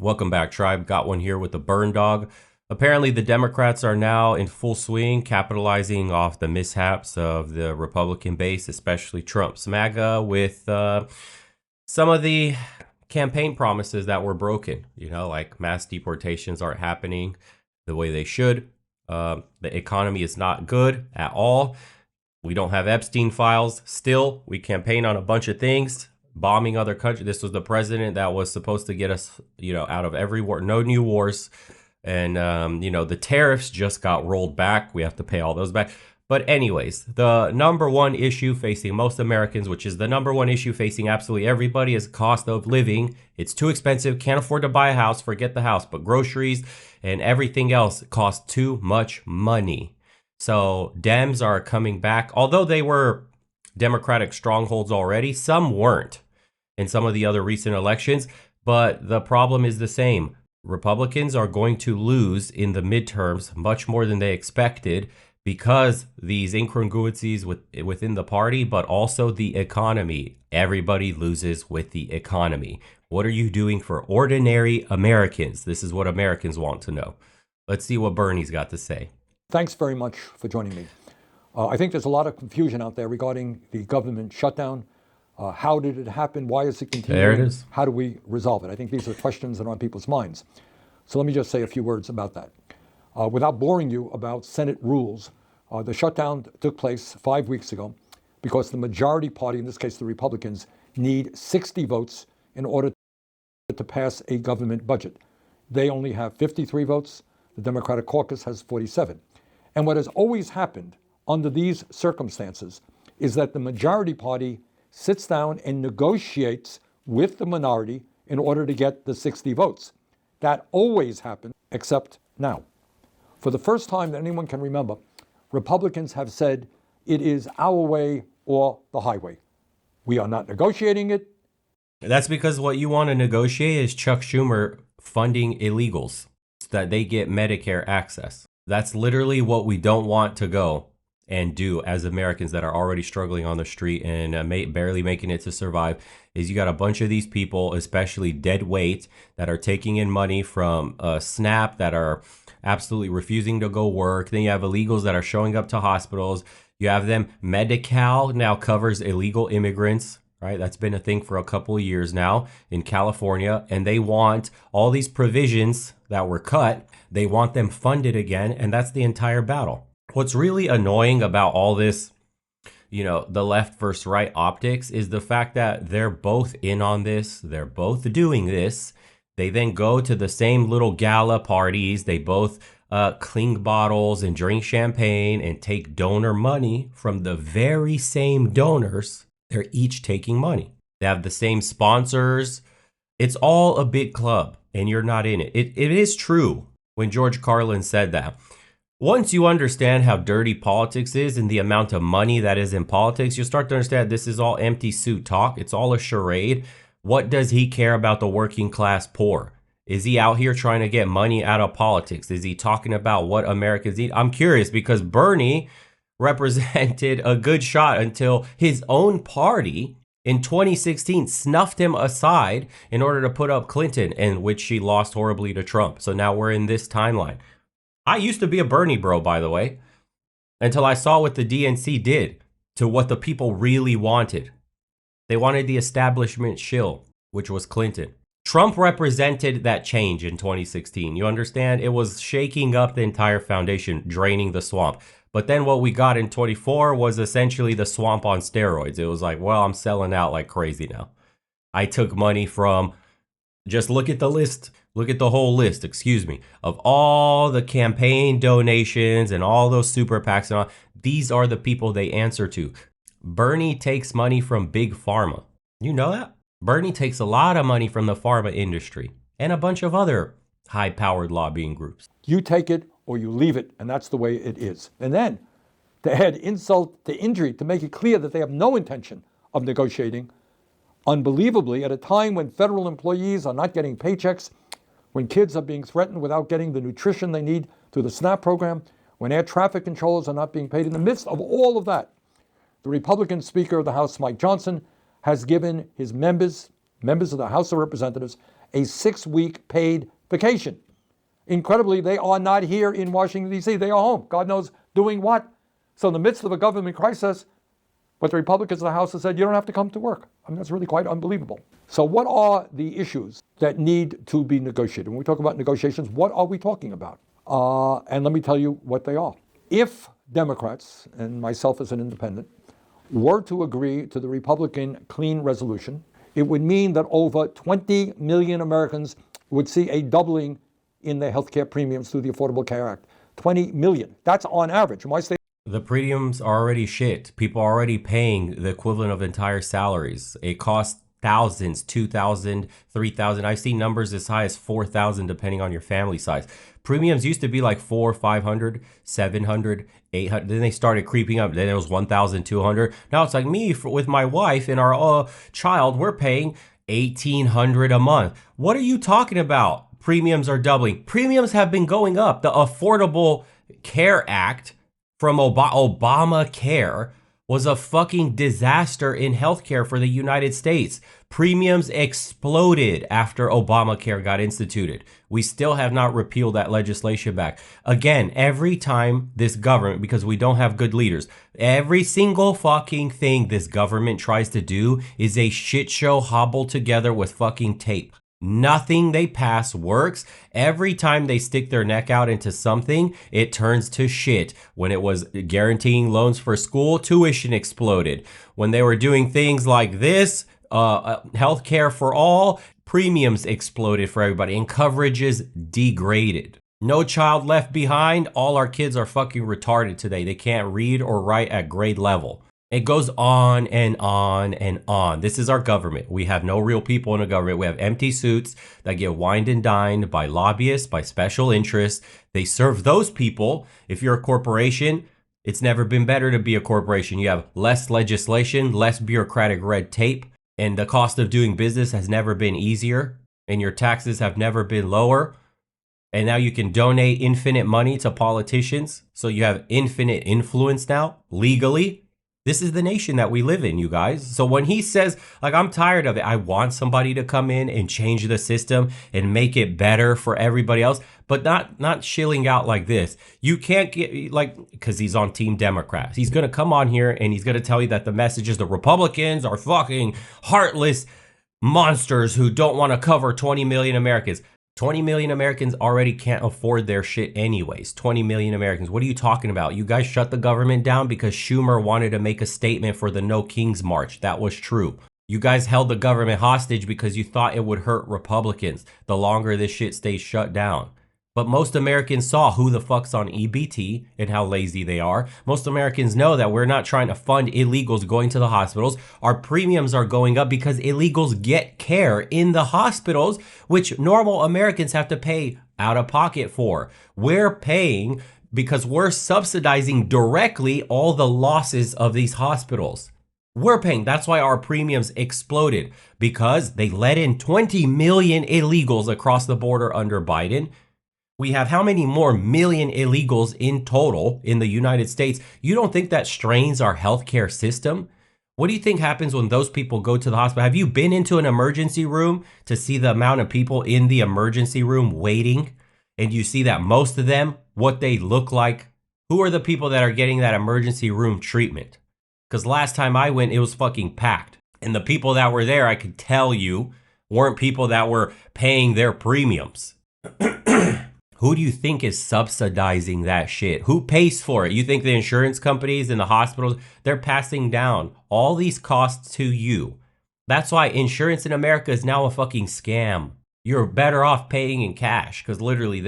Welcome back, Tribe. Got one here with the burn dog. Apparently, the Democrats are now in full swing, capitalizing off the mishaps of the Republican base, especially Trump's MAGA, with some of the campaign promises that were broken. Like mass deportations aren't happening the way they should. The economy is not good at all. We don't have Epstein files. Still, we campaign on a bunch of things, bombing other countries. This was the president that was supposed to get us, out of every war, no new wars. And, the tariffs just got rolled back. We have to pay all those back. But anyways, the number one issue facing most Americans, which is the number one issue facing absolutely everybody, is cost of living. It's too expensive. Can't afford to buy a house. Forget the house. But groceries and everything else cost too much money. So Dems are coming back. Although they were Democratic strongholds already, some weren't in some of the other recent elections. But the problem is the same. Republicans are going to lose in the midterms much more than they expected because these incongruencies within the party, but also the economy. Everybody loses with the economy. What are you doing for ordinary Americans? This is what Americans want to know. Let's see what Bernie's got to say. Thanks very much for joining me. I think there's a lot of confusion out there regarding the government shutdown. How did it happen? Why is it continuing? There it is. How do we resolve it? I think these are questions that are on people's minds. So let me just say a few words about that. Without boring you about Senate rules, the shutdown took place 5 weeks ago because the majority party, in this case the Republicans, need 60 votes in order to pass a government budget. They only have 53 votes. The Democratic caucus has 47. And what has always happened under these circumstances is that the majority party sits down and negotiates with the minority in order to get the 60 votes. That always happened, except now. For the first time that anyone can remember, Republicans have said it is our way or the highway. We are not negotiating it. That's because what you want to negotiate is Chuck Schumer funding illegals so that they get Medicare access. That's literally what we don't want to go and do as Americans that are already struggling on the street and barely making it to survive. Is you got a bunch of these people, especially dead weight, that are taking in money from SNAP, that are absolutely refusing to go work. Then you have illegals that are showing up to hospitals. You have them. Medi-Cal now covers illegal immigrants, right? That's been a thing for a couple of years now in California. And they want all these provisions that were cut, they want them funded again. And that's the entire battle. What's really annoying about all this, the left versus right optics, is the fact that they're both in on this. They're both doing this. They then go to the same little gala parties. They both clink bottles and drink champagne and take donor money from the very same donors. They're each taking money. They have the same sponsors. It's all a big club and you're not in it. It is true when George Carlin said that. Once you understand how dirty politics is and the amount of money that is in politics, you'll start to understand this is all empty suit talk. It's all a charade. What does he care about the working class poor? Is he out here trying to get money out of politics? Is he talking about what Americans need? I'm curious because Bernie represented a good shot until his own party in 2016 snuffed him aside in order to put up Clinton, in which she lost horribly to Trump. So now we're in this timeline. I used to be a Bernie bro, by the way, until I saw what the DNC did to what the people really wanted. They wanted the establishment shill, which was Clinton. Trump represented that change in 2016. You understand? It was shaking up the entire foundation, draining the swamp. But then what we got in 24 was essentially the swamp on steroids. It was like, well, I'm selling out like crazy now. I took money from, just look at the list. Look at the whole list, of all the campaign donations and all those super PACs and all. These are the people they answer to. Bernie takes money from big pharma. You know that? Bernie takes a lot of money from the pharma industry and a bunch of other high-powered lobbying groups. You take it or you leave it, and that's the way it is. And then to add insult to injury, to make it clear that they have no intention of negotiating, unbelievably, at a time when federal employees are not getting paychecks, when kids are being threatened without getting the nutrition they need through the SNAP program, when air traffic controllers are not being paid, in the midst of all of that, the Republican Speaker of the House, Mike Johnson, has given his members of the House of Representatives, a 6-week paid vacation. Incredibly, they are not here in Washington, D.C. They are home. God knows doing what. So in the midst of a government crisis, but the Republicans in the House have said, you don't have to come to work. I mean, that's really quite unbelievable. So what are the issues that need to be negotiated? When we talk about negotiations, what are we talking about? And let me tell you what they are. If Democrats, and myself as an independent, were to agree to the Republican clean resolution, it would mean that over 20 million Americans would see a doubling in their health care premiums through the Affordable Care Act. 20 million. That's on average. My state. The premiums are already shit. People are already paying the equivalent of entire salaries. It costs thousands, 2,000, 3,000. I've seen numbers as high as 4,000 depending on your family size. Premiums used to be like 400, 500, 700, 800. Then they started creeping up. Then it was 1,200. Now it's like me with my wife and our child, we're paying 1,800 a month. What are you talking about? Premiums are doubling. Premiums have been going up. The Affordable Care Act from Obamacare was a fucking disaster in healthcare for the United States. Premiums exploded after Obamacare got instituted. We still have not repealed that legislation back. Again, every time this government, because we don't have good leaders, every single fucking thing this government tries to do is a shit show hobbled together with fucking tape. Nothing they pass works. Every time they stick their neck out into something, it turns to shit. When it was guaranteeing loans for school, tuition exploded. When they were doing things like this, healthcare for all, premiums exploded for everybody and coverages degraded. No child left behind. All our kids are fucking retarded today. They can't read or write at grade level. It goes on and on and on. This is our government. We have no real people in the government. We have empty suits that get wined and dined by lobbyists, by special interests. They serve those people. If you're a corporation, it's never been better to be a corporation. You have less legislation, less bureaucratic red tape, and the cost of doing business has never been easier, and your taxes have never been lower. And now you can donate infinite money to politicians. So you have infinite influence now, legally. This is the nation that we live in, you guys. So when he says, like, I'm tired of it, I want somebody to come in and change the system and make it better for everybody else, but not shilling out like this. You can't get, like, because he's on Team Democrats. He's going to come on here and he's going to tell you that the message is the Republicans are fucking heartless monsters who don't want to cover 20 million Americans. 20 million Americans already can't afford their shit anyways. 20 million Americans. What are you talking about? You guys shut the government down because Schumer wanted to make a statement for the No Kings March. That was true. You guys held the government hostage because you thought it would hurt Republicans the longer this shit stays shut down. But most Americans saw who the fuck's on EBT and how lazy they are. Most Americans know that we're not trying to fund illegals going to the hospitals. Our premiums are going up because illegals get care in the hospitals, which normal Americans have to pay out of pocket for. We're paying because we're subsidizing directly all the losses of these hospitals. We're paying. That's why our premiums exploded, because they let in 20 million illegals across the border under Biden. We have how many more million illegals in total in the United States? You don't think that strains our healthcare system? What do you think happens when those people go to the hospital? Have you been into an emergency room to see the amount of people in the emergency room waiting? And you see that most of them, what they look like? Who are the people that are getting that emergency room treatment? Because last time I went, it was fucking packed. And the people that were there, I could tell you, weren't people that were paying their premiums. Who do you think is subsidizing that shit? Who pays for it? You think the insurance companies and the hospitals, they're passing down all these costs to you. That's why insurance in America is now a fucking scam. You're better off paying in cash, because literally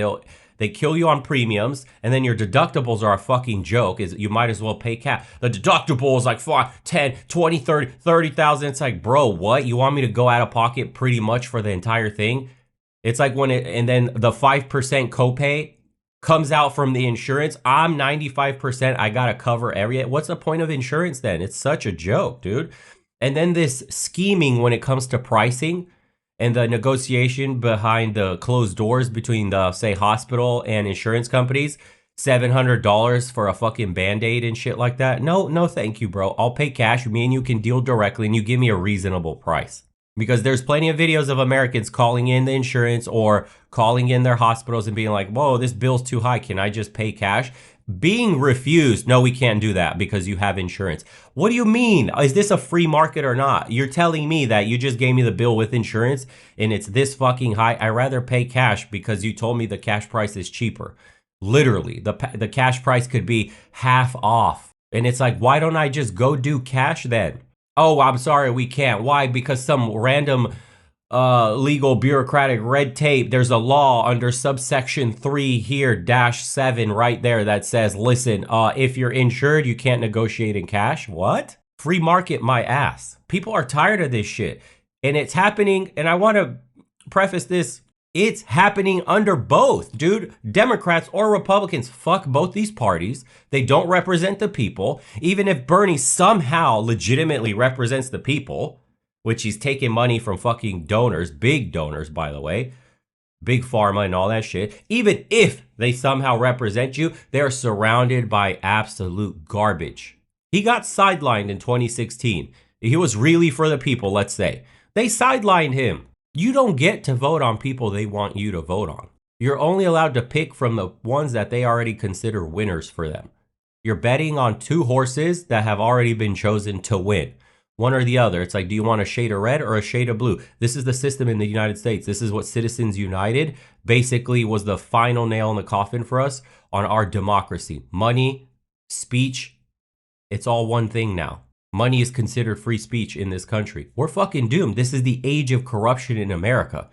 they kill you on premiums, and then your deductibles are a fucking joke. Is you might as well pay cash. The deductible is like 5, 10, 20, 30,000. It's like, bro, what? You want me to go out of pocket pretty much for the entire thing? It's like and then the 5% copay comes out from the insurance. I'm 95%. I got to cover what's the point of insurance then? It's such a joke, dude. And then this scheming when it comes to pricing and the negotiation behind the closed doors between the, say, hospital and insurance companies, $700 for a fucking Band-Aid and shit like that. No, thank you, bro. I'll pay cash. Me and you can deal directly and you give me a reasonable price. Because there's plenty of videos of Americans calling in the insurance or calling in their hospitals and being like, whoa, this bill's too high. Can I just pay cash? Being refused, no, we can't do that because you have insurance. What do you mean? Is this a free market or not? You're telling me that you just gave me the bill with insurance and it's this fucking high. I rather pay cash because you told me the cash price is cheaper. Literally, the cash price could be half off. And it's like, why don't I just go do cash then? Oh, I'm sorry, we can't. Why? Because some random legal bureaucratic red tape. There's a law under subsection 3 here, -7 right there that says, listen, if you're insured, you can't negotiate in cash. What? Free market my ass. People are tired of this shit. And it's happening, and I want to preface this. It's happening under both, dude. Democrats or Republicans, fuck both these parties. They don't represent the people. Even if Bernie somehow legitimately represents the people, which he's taking money from fucking donors, big donors, by the way, big pharma and all that shit. Even if they somehow represent you, they're surrounded by absolute garbage. He got sidelined in 2016. He was really for the people, let's say. They sidelined him. You don't get to vote on people they want you to vote on. You're only allowed to pick from the ones that they already consider winners for them. You're betting on 2 horses that have already been chosen to win. One or the other. It's like, do you want a shade of red or a shade of blue? This is the system in the United States. This is what Citizens United basically was the final nail in the coffin for us on our democracy. Money, speech, it's all one thing now. Money is considered free speech in this country. We're fucking doomed. This is the age of corruption in America.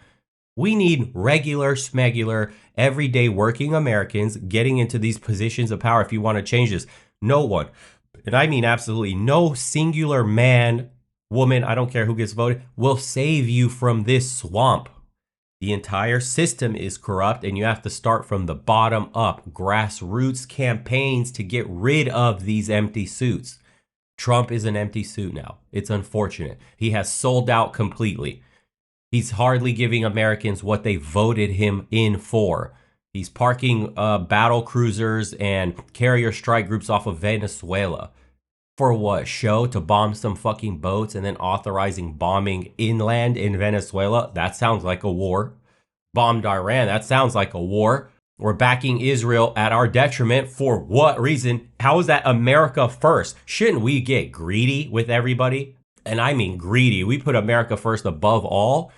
We need regular, smegular, everyday working Americans getting into these positions of power if you want to change this. No one, and I mean absolutely no singular man, woman, I don't care who gets voted, will save you from this swamp. The entire system is corrupt and you have to start from the bottom up. Grassroots campaigns to get rid of these empty suits. Trump is an empty suit now. It's unfortunate. He has sold out completely. He's hardly giving Americans what they voted him in for. He's parking battle cruisers and carrier strike groups off of Venezuela. For what? Show? To bomb some fucking boats and then authorizing bombing inland in Venezuela? That sounds like a war. Bombed Iran? That sounds like a war. We're backing Israel at our detriment. For what reason? How is that America first? Shouldn't we get greedy with everybody? And I mean greedy. We put America first above all,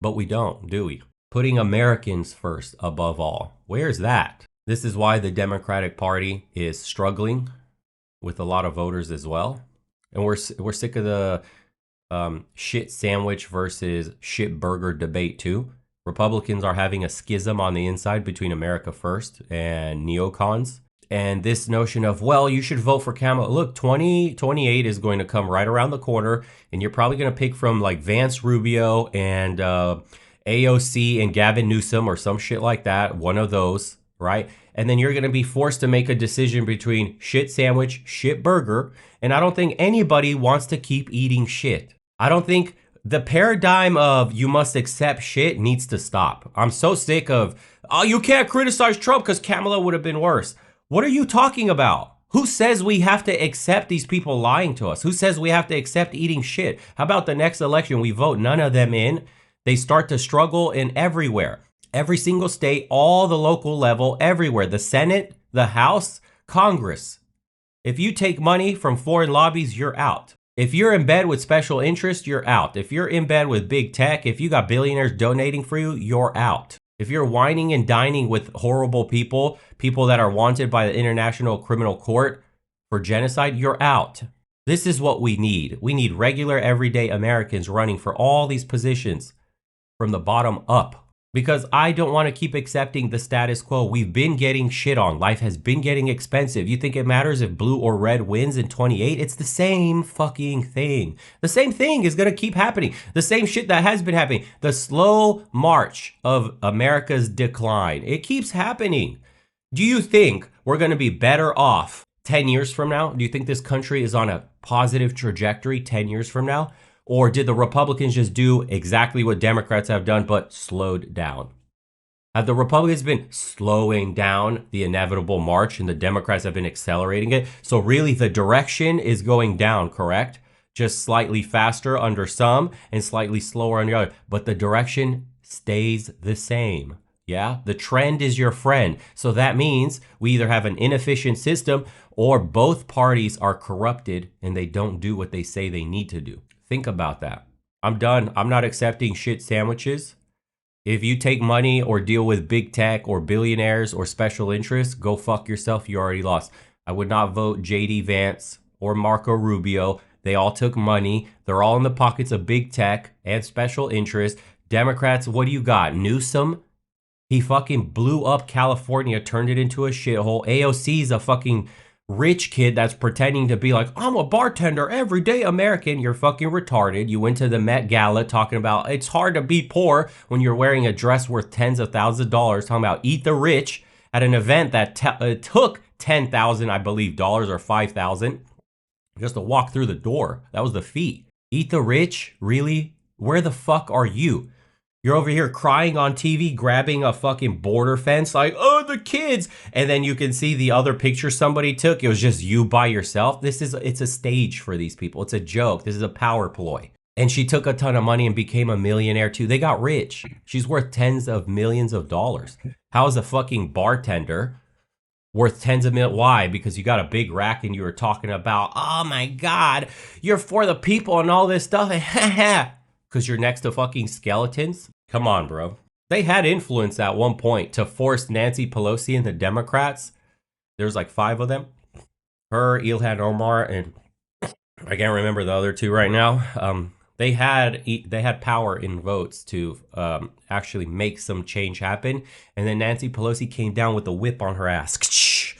but we don't, do we? Putting Americans first above all. Where's that? This is why the Democratic Party is struggling with a lot of voters as well. And we're sick of the shit sandwich versus shit burger debate too. Republicans are having a schism on the inside between America First and neocons. And this notion of, well, you should vote for Kamala. Look, 2028 is going to come right around the corner, and you're probably going to pick from like Vance Rubio and AOC and Gavin Newsom or some shit like that, one of those, right? And then you're going to be forced to make a decision between shit sandwich, shit burger, and I don't think anybody wants to keep eating shit. I don't think the paradigm of you must accept shit needs to stop. I'm so sick of, oh, you can't criticize Trump because Kamala would have been worse. What are you talking about? Who says we have to accept these people lying to us? Who says we have to accept eating shit? How about the next election we vote none of them in? They start to struggle in everywhere. Every single state, all the local level, everywhere. The Senate, the House, Congress. If you take money from foreign lobbies, you're out. If you're in bed with special interests, you're out. If you're in bed with big tech, if you got billionaires donating for you, you're out. If you're whining and dining with horrible people, people that are wanted by the International Criminal Court for genocide, you're out. This is what we need. We need regular, everyday Americans running for all these positions from the bottom up. Because I don't want to keep accepting the status quo. We've been getting shit on. Life has been getting expensive. You think it matters if blue or red wins in 28? It's the same fucking thing. The same thing is going to keep happening. The same shit that has been happening. The slow march of America's decline. It keeps happening. Do you think we're going to be better off 10 years from now? Do you think this country is on a positive trajectory 10 years from now? Or did the Republicans just do exactly what Democrats have done, but slowed down? Have the Republicans been slowing down the inevitable march and the Democrats have been accelerating it? So really the direction is going down, correct? just slightly faster under some and slightly slower on the other. But the direction stays the same. Yeah, the trend is your friend. So that means we either have an inefficient system or both parties are corrupted and they don't do what they say they need to do. Think about that. I'm done. I'm not accepting shit sandwiches. If you take money or deal with big tech or billionaires or special interests, go fuck yourself. You already lost. I would not vote JD Vance or Marco Rubio. They all took money. They're all in the pockets of big tech and special interests. Democrats, what do you got? Newsom? He fucking blew up California, turned it into a shithole. AOC's a fucking rich kid that's pretending to be like, I'm a bartender, everyday American. You're fucking retarded. You went to the Met Gala talking about it's hard to be poor when you're wearing a dress worth tens of thousands of dollars, talking about eat the rich at an event that took 10,000, I believe, dollars or 5,000 just to walk through the door. That was the fee. Eat the rich? Really? Where the fuck are you? You're over here crying on TV, grabbing a fucking border fence like, oh, the kids. And then you can see the other picture somebody took. It was just you by yourself. It's a stage for these people. It's a joke. This is a power ploy. And she took a ton of money and became a millionaire too. They got rich. She's worth tens of millions of dollars. How is a fucking bartender worth tens of millions? Why? Because you got a big rack and you were talking about, oh my God, you're for the people and all this stuff. Because you're next to fucking skeletons. Come on, bro. They had influence at one point to force Nancy Pelosi and the Democrats. There's like 5 of them. Her, Ilhan Omar, and I can't remember the other 2 right now. They had power in votes to actually make some change happen. And then Nancy Pelosi came down with a whip on her ass.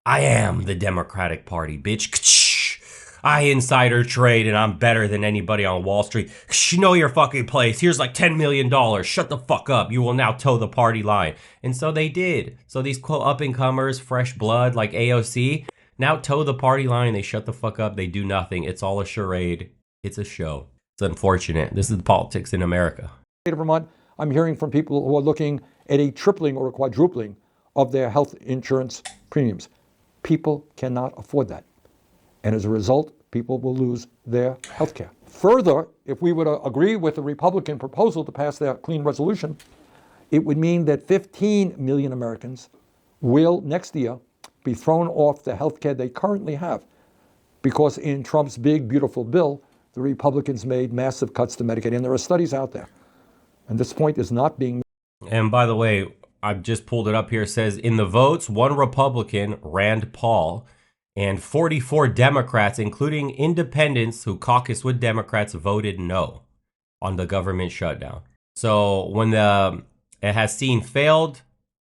I am the Democratic Party, bitch. I insider trade and I'm better than anybody on Wall Street. You know your fucking place. Here's like $10 million. Shut the fuck up. You will now toe the party line. And so they did. So these quote up and comers, fresh blood like AOC, now toe the party line. They shut the fuck up. They do nothing. It's all a charade. It's a show. It's unfortunate. This is the politics in America. State of Vermont, I'm hearing from people who are looking at a tripling or a quadrupling of their health insurance premiums. People cannot afford that. And as a result, people will lose their health care. Further, if we would agree with the Republican proposal to pass their clean resolution, it would mean that 15 million Americans will next year be thrown off the health care they currently have because in Trump's big, beautiful bill, the Republicans made massive cuts to Medicaid. And there are studies out there. And this point is not being made. And by the way, I've just pulled it up here. It says in the votes, 1 Republican, Rand Paul, and 44 Democrats, including independents who caucus with Democrats, voted no on the government shutdown. So when it has seen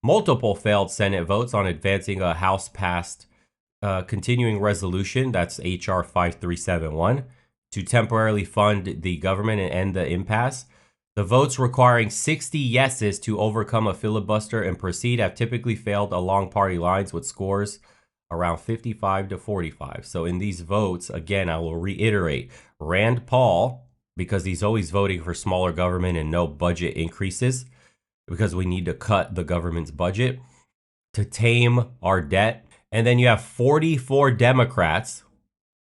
multiple failed Senate votes on advancing a House-passed continuing resolution, that's HR 5371, to temporarily fund the government and end the impasse. The votes requiring 60 yeses to overcome a filibuster and proceed have typically failed along party lines with scores around 55 to 45. So in these votes, again, I will reiterate, Rand Paul, because he's always voting for smaller government and no budget increases, because we need to cut the government's budget to tame our debt. And then you have 44 Democrats,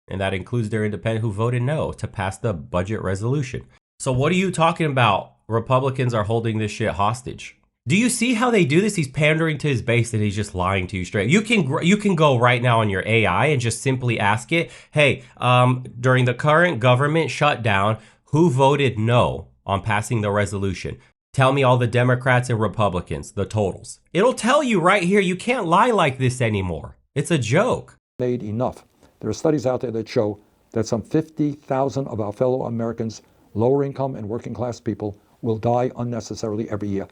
and that includes their independent, who voted no to pass the budget resolution. So what are you talking about? Republicans are holding this shit hostage. Do you see how they do this? He's pandering to his base and he's just lying to you straight. You can go right now on your AI and just simply ask it, hey, during the current government shutdown, who voted no on passing the resolution? Tell me all the Democrats and Republicans, the totals. It'll tell you right here. You can't lie like this anymore. It's a joke. Made enough. There are studies out there that show that some 50,000 of our fellow Americans, lower income and working class people, will die unnecessarily every year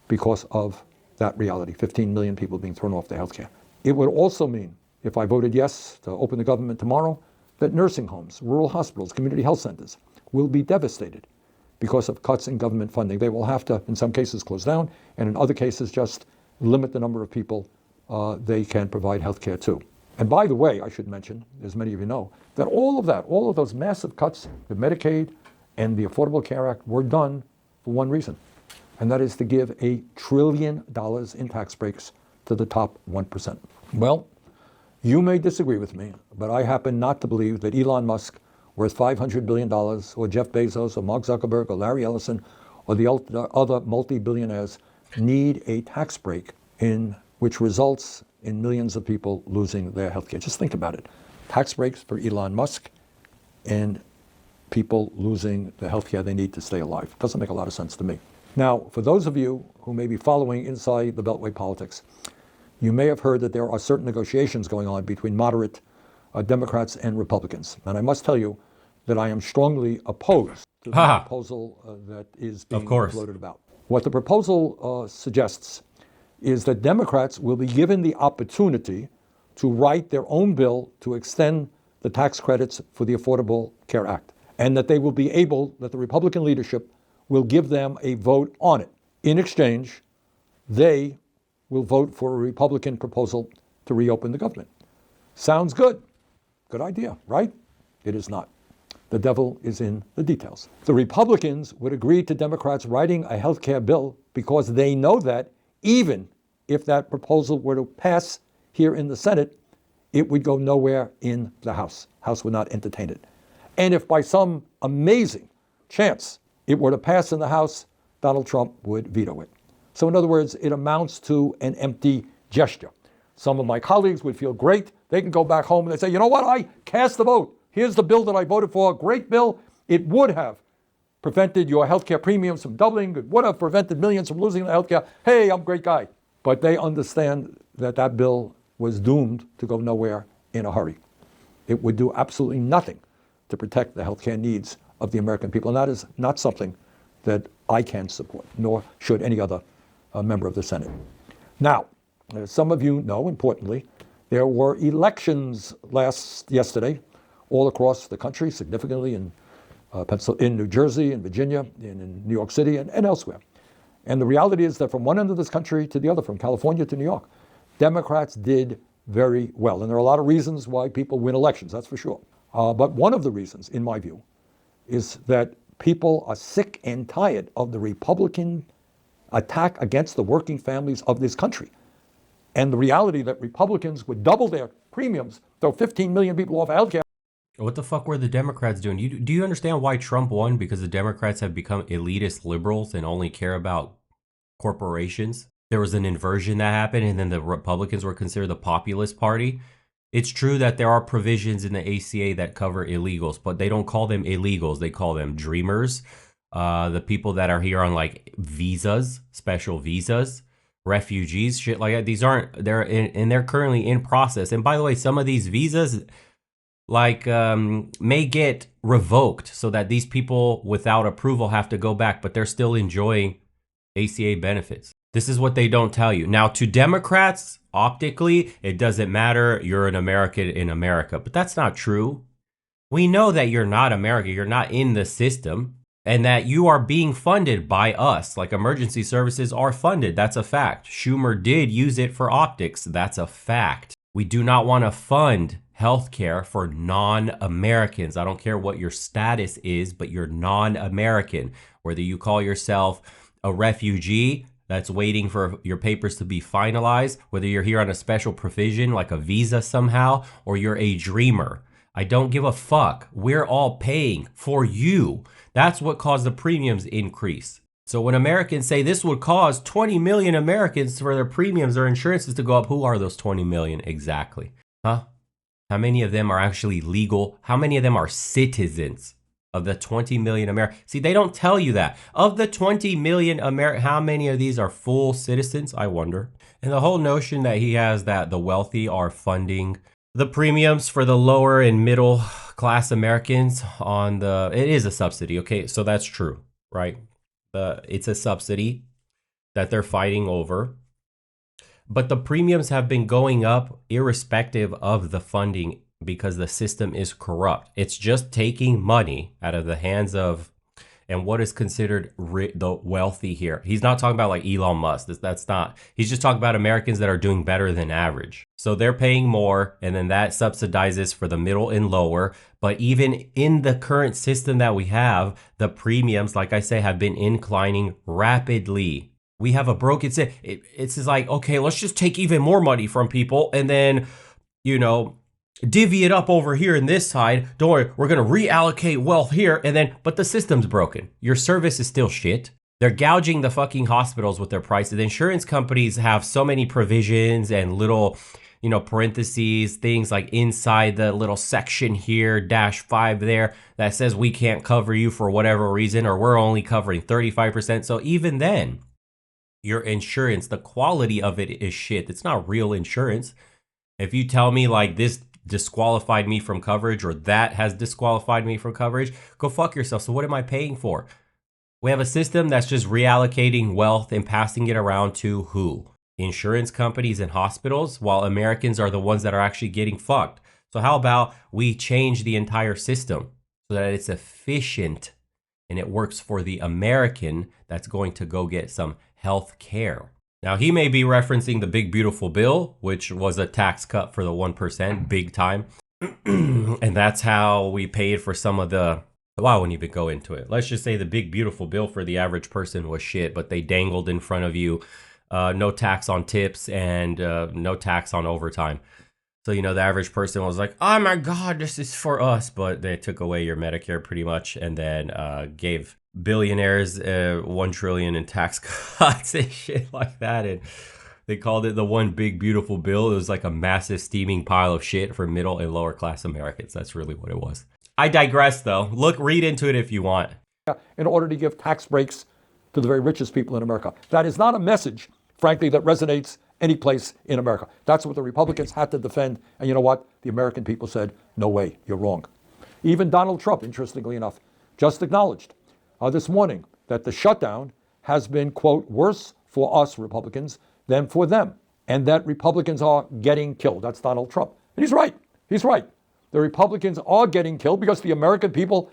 because of that reality, 15 million people being thrown off their health care. It would also mean, if I voted yes to open the government tomorrow, that nursing homes, rural hospitals, community health centers will be devastated because of cuts in government funding. They will have to, in some cases, close down, and in other cases, just limit the number of people they can provide health care to. And by the way, I should mention, as many of you know, that all of those massive cuts to Medicaid and the Affordable Care Act were done for one reason, and that is to give $1 trillion in tax breaks to the top 1%. Well, you may disagree with me, but I happen not to believe that Elon Musk worth $500 billion, or Jeff Bezos, or Mark Zuckerberg, or Larry Ellison, or the other multi-billionaires need a tax break which results in millions of people losing their health care. Just think about it. Tax breaks for Elon Musk and people losing the health care they need to stay alive. Doesn't make a lot of sense to me. Now, for those of you who may be following inside the Beltway politics, you may have heard that there are certain negotiations going on between moderate Democrats and Republicans. And I must tell you that I am strongly opposed to the proposal that is being floated about. What the proposal suggests is that Democrats will be given the opportunity to write their own bill to extend the tax credits for the Affordable Care Act, and that they will be able, that the Republican leadership will give them a vote on it. In exchange, they will vote for a Republican proposal to reopen the government. Sounds good. Good idea, right? It is not. The devil is in the details. The Republicans would agree to Democrats writing a health care bill because they know that even if that proposal were to pass here in the Senate, it would go nowhere in the House. House would not entertain it. And if by some amazing chance it were to pass in the House, Donald Trump would veto it. So in other words, it amounts to an empty gesture. Some of my colleagues would feel great. They can go back home and they say, you know what, I cast the vote. Here's the bill that I voted for, a great bill. It would have prevented your healthcare premiums from doubling. It would have prevented millions from losing their healthcare. Hey, I'm a great guy. But they understand that that bill was doomed to go nowhere in a hurry. It would do absolutely nothing to protect the healthcare needs of the American people. And that is not something that I can support, nor should any other member of the Senate. Now, as some of you know, importantly, there were elections yesterday all across the country, significantly in New Jersey, in Virginia, in New York City, and elsewhere. And the reality is that from one end of this country to the other, from California to New York, Democrats did very well. And there are a lot of reasons why people win elections, that's for sure. But one of the reasons, in my view, is that people are sick and tired of the Republican attack against the working families of this country. And the reality that Republicans would double their premiums, throw 15 million people off health care. What the fuck were the Democrats doing? Do you understand why Trump won? Because the Democrats have become elitist liberals and only care about corporations. There was an inversion that happened, and then the Republicans were considered the populist party. It's true that there are provisions in the ACA that cover illegals, but they don't call them illegals. They call them dreamers. The people that are here on like visas, special visas, refugees, shit like that. These aren't, they're currently in process. And by the way, some of these visas may get revoked so that these people without approval have to go back, but they're still enjoying ACA benefits. This is what they don't tell you. Now, to Democrats, optically, it doesn't matter. You're an American in America, but that's not true. We know that you're not America. You're not in the system, and that you are being funded by us. Like emergency services are funded. That's a fact. Schumer did use it for optics. That's a fact. We do not want to fund healthcare for non-Americans. I don't care what your status is, but you're non-American. Whether you call yourself a refugee that's waiting for your papers to be finalized, whether you're here on a special provision like a visa somehow, or you're a dreamer. I don't give a fuck. We're all paying for you. That's what caused the premiums increase. So when Americans say this would cause 20 million Americans for their premiums or insurances to go up, who are those 20 million exactly? Huh? How many of them are actually legal? How many of them are citizens of the 20 million Americans? See, they don't tell you that. Of the 20 million how many of these are full citizens? I wonder. And the whole notion that he has that the wealthy are funding the premiums for the lower and middle class Americans it is a subsidy. Okay, so that's true, right? It's a subsidy that they're fighting over. But the premiums have been going up irrespective of the funding because the system is corrupt. It's just taking money out of the hands of, and what is considered the wealthy here. He's not talking about like Elon Musk. That's not. He's just talking about Americans that are doing better than average. So they're paying more, and then that subsidizes for the middle and lower. But even in the current system that we have, the premiums, like I say, have been inclining rapidly. We have a broken system. It's just like, okay, let's just take even more money from people, and then, divvy it up over here in this side. Don't worry, we're going to reallocate wealth here. And then, but the system's broken. Your service is still shit. They're gouging the fucking hospitals with their prices. The insurance companies have so many provisions and little, parentheses, things like inside the little section here, -5 there, that says we can't cover you for whatever reason, or we're only covering 35%. So even then, your insurance, the quality of it is shit. It's not real insurance. If you tell me like this disqualified me from coverage or that has disqualified me from coverage, go fuck yourself. So what am I paying for? We have a system that's just reallocating wealth and passing it around to who? Insurance companies and hospitals, while Americans are the ones that are actually getting fucked. So how about we change the entire system so that it's efficient and it works for the American that's going to go get some health care. Now, he may be referencing the big beautiful bill, which was a tax cut for the 1%, big time. And that's how we paid for some of the, well, I wouldn't even go into it. Let's just say the big beautiful bill for the average person was shit, but they dangled in front of you no tax on tips and no tax on overtime. So, the average person was like, oh my God, this is for us. But they took away your Medicare pretty much and then gave billionaires 1 trillion in tax cuts and shit like that. And they called it the one big beautiful bill. It was like a massive steaming pile of shit for middle and lower class Americans. That's really what it was. I digress though. Read into it if you want. In order to give tax breaks to the very richest people in America. That is not a message, frankly, that resonates any place in America. That's what the Republicans had to defend. And you know what? The American people said, no way, you're wrong. Even Donald Trump, interestingly enough, just acknowledged this morning that the shutdown has been, quote, worse for us Republicans than for them, and that Republicans are getting killed. That's Donald Trump. And he's right. He's right. The Republicans are getting killed because the American people,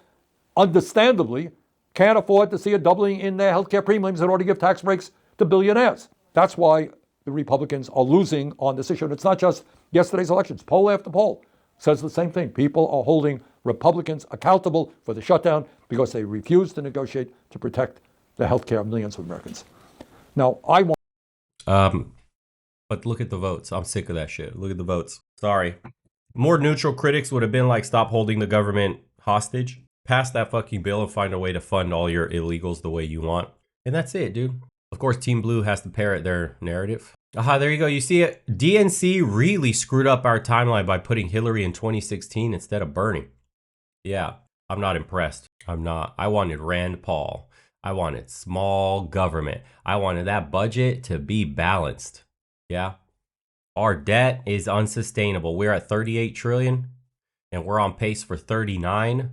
understandably, can't afford to see a doubling in their healthcare premiums in order to give tax breaks to billionaires. That's why the Republicans are losing on this issue. And it's not just yesterday's elections. Poll after poll says the same thing. People are holding Republicans accountable for the shutdown because they refuse to negotiate to protect the health care of millions of Americans. Now, I want... But look at the votes. I'm sick of that shit. Look at the votes. Sorry. More neutral critics would have been like, stop holding the government hostage. Pass that fucking bill and find a way to fund all your illegals the way you want. And that's it, dude. Of course, Team Blue has to parrot their narrative. Aha, there you go. You see it? DNC really screwed up our timeline by putting Hillary in 2016 instead of Bernie. Yeah, I'm not impressed. I'm not. I wanted Rand Paul. I wanted small government. I wanted that budget to be balanced. Yeah. Our debt is unsustainable. We're at 38 trillion and we're on pace for 39.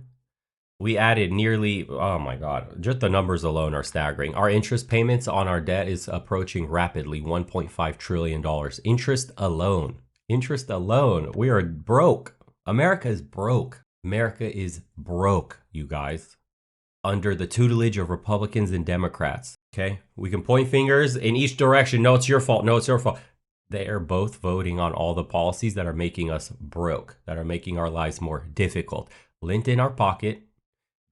We added nearly, oh my God, just the numbers alone are staggering. Our interest payments on our debt is approaching rapidly $1.5 trillion. Interest alone. Interest alone. We are broke. America is broke. America is broke, you guys, under the tutelage of Republicans and Democrats. Okay? We can point fingers in each direction. No, it's your fault. No, it's your fault. They are both voting on all the policies that are making us broke, that are making our lives more difficult. Lint in our pocket.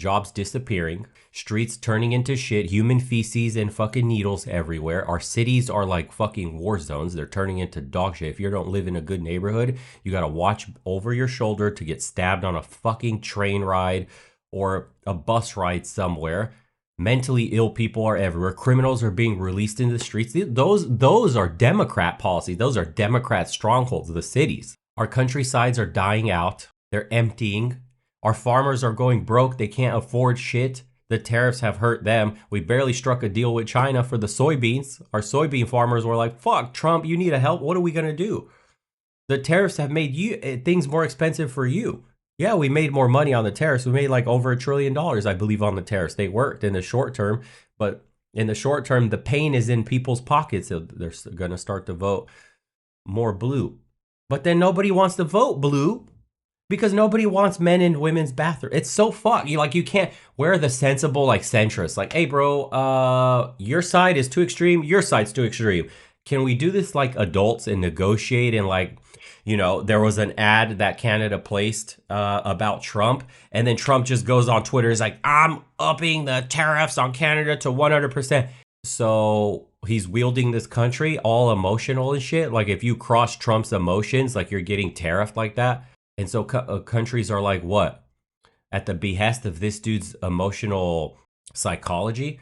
Jobs disappearing, streets turning into shit, human feces and fucking needles everywhere. Our cities are like fucking war zones. They're turning into dog shit. If you don't live in a good neighborhood, you gotta watch over your shoulder to get stabbed on a fucking train ride or a bus ride somewhere. Mentally ill people are everywhere. Criminals are being released into the streets. Those are Democrat policies. Those are Democrat strongholds of the cities. Our countrysides are dying out. They're emptying. Our farmers are going broke. They can't afford shit. The tariffs have hurt them. We barely struck a deal with China for the soybeans. Our soybean farmers were like, fuck, Trump, you need to help. What are we going to do? The tariffs have made things more expensive for you. Yeah, we made more money on the tariffs. We made like over $1 trillion, I believe, on the tariffs. They worked in the short term, but in the short term, the pain is in people's pockets. So they're going to start to vote more blue. But then nobody wants to vote blue. Because nobody wants men in women's bathroom. It's so fucked. You can't wear the sensible like centrist. Like, hey, bro, your side is too extreme. Your side's too extreme. Can we do this like adults and negotiate? And like, there was an ad that Canada placed about Trump. And then Trump just goes on Twitter. He's like, I'm upping the tariffs on Canada to 100%. So he's wielding this country all emotional and shit. Like if you cross Trump's emotions, like you're getting tariffed like that. And so countries are like, what? At the behest of this dude's emotional psychology?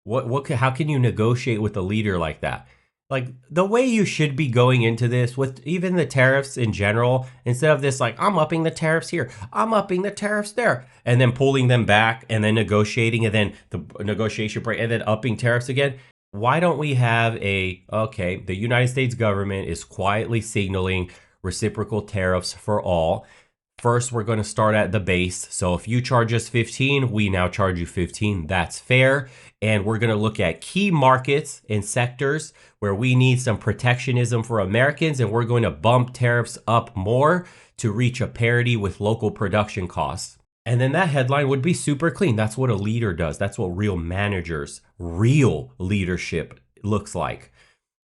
How can you negotiate with a leader like that? Like the way you should be going into this with even the tariffs in general, instead of this like I'm upping the tariffs here, I'm upping the tariffs there, and then pulling them back and then negotiating and then the negotiation break and then upping tariffs again. Why don't we have the United States government is quietly signaling reciprocal tariffs for all. First, we're going to start at the base. So if you charge us 15, we now charge you 15. That's fair. And we're going to look at key markets and sectors where we need some protectionism for Americans. And we're going to bump tariffs up more to reach a parity with local production costs. And then that headline would be super clean. That's what a leader does. That's what real managers, real leadership looks like.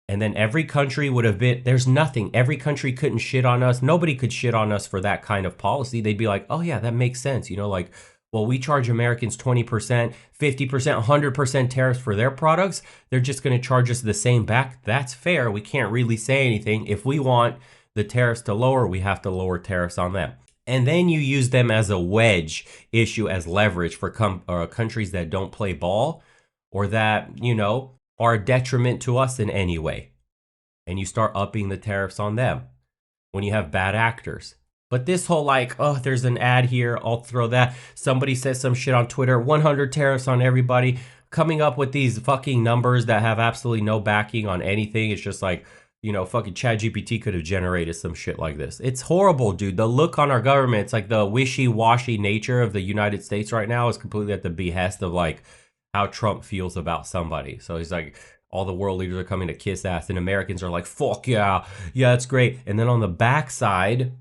And then every country would have been, there's nothing. Every country couldn't shit on us. Nobody could shit on us for that kind of policy. They'd be like, oh, yeah, that makes sense. You know, like, well, we charge Americans 20%, 50%, 100% tariffs for their products. They're just going to charge us the same back. That's fair. We can't really say anything. If we want the tariffs to lower, we have to lower tariffs on them. And then you use them as a wedge issue, as leverage for countries that don't play ball or that, you know, are a detriment to us in any way. And you start upping the tariffs on them when you have bad actors. But this whole like, oh, there's an ad here, I'll throw that. Somebody says some shit on Twitter, 100 tariffs on everybody, coming up with these fucking numbers that have absolutely no backing on anything. It's just like, you know, fucking ChatGPT could have generated some shit like this. It's horrible, dude. The look on our government, it's like the wishy-washy nature of the United States right now is completely at the behest of like how Trump feels about somebody. So he's like, all the world leaders are coming to kiss ass, and Americans are like, fuck yeah, yeah, it's great. And then on the backside,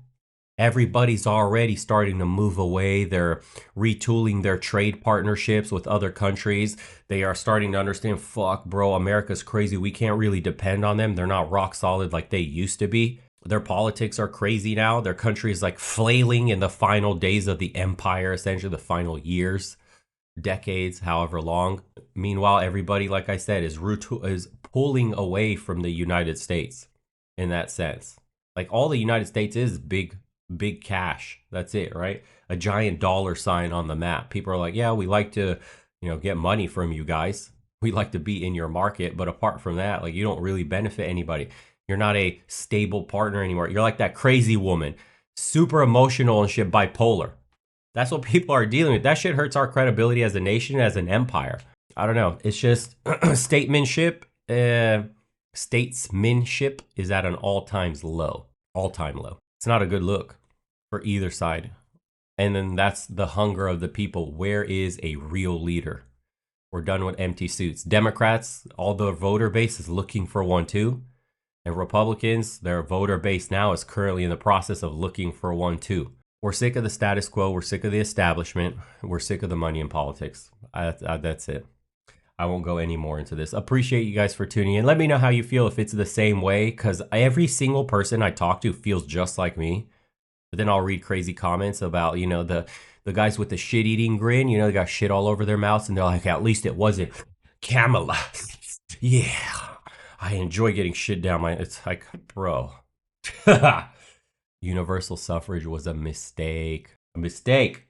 everybody's already starting to move away. They're retooling their trade partnerships with other countries. They are starting to understand, fuck, bro, America's crazy. We can't really depend on them. They're not rock solid like they used to be. Their politics are crazy now. Their country is like flailing in the final days of the empire, essentially the final years, decades, however long. Meanwhile, everybody, like I said, is pulling away from the United States in that sense. Like all the United States is big cash. That's it, right? A giant dollar sign on the map. People are like, yeah, we like to, you know, get money from you guys. We like to be in your market. But apart from that, like you don't really benefit anybody. You're not a stable partner anymore. You're like that crazy woman, super emotional and shit, bipolar. That's what people are dealing with. That shit hurts our credibility as a nation, as an empire. I don't know. It's just statesmanship is at an all-time low. All-time low. It's not a good look for either side. And then that's the hunger of the people. Where is a real leader? We're done with empty suits. Democrats, all the voter base is looking for one too. And Republicans, their voter base now is currently in the process of looking for one too. We're sick of the status quo. We're sick of the establishment. We're sick of the money in politics. That's it. I won't go any more into this. Appreciate you guys for tuning in. Let me know how you feel, if it's the same way, because every single person I talk to feels just like me. But then I'll read crazy comments about, you know, the guys with the shit-eating grin. You know, they got shit all over their mouths, and they're like, at least it wasn't Kamala. Yeah, I enjoy getting shit down my... It's like, bro. Universal suffrage was a mistake. A mistake.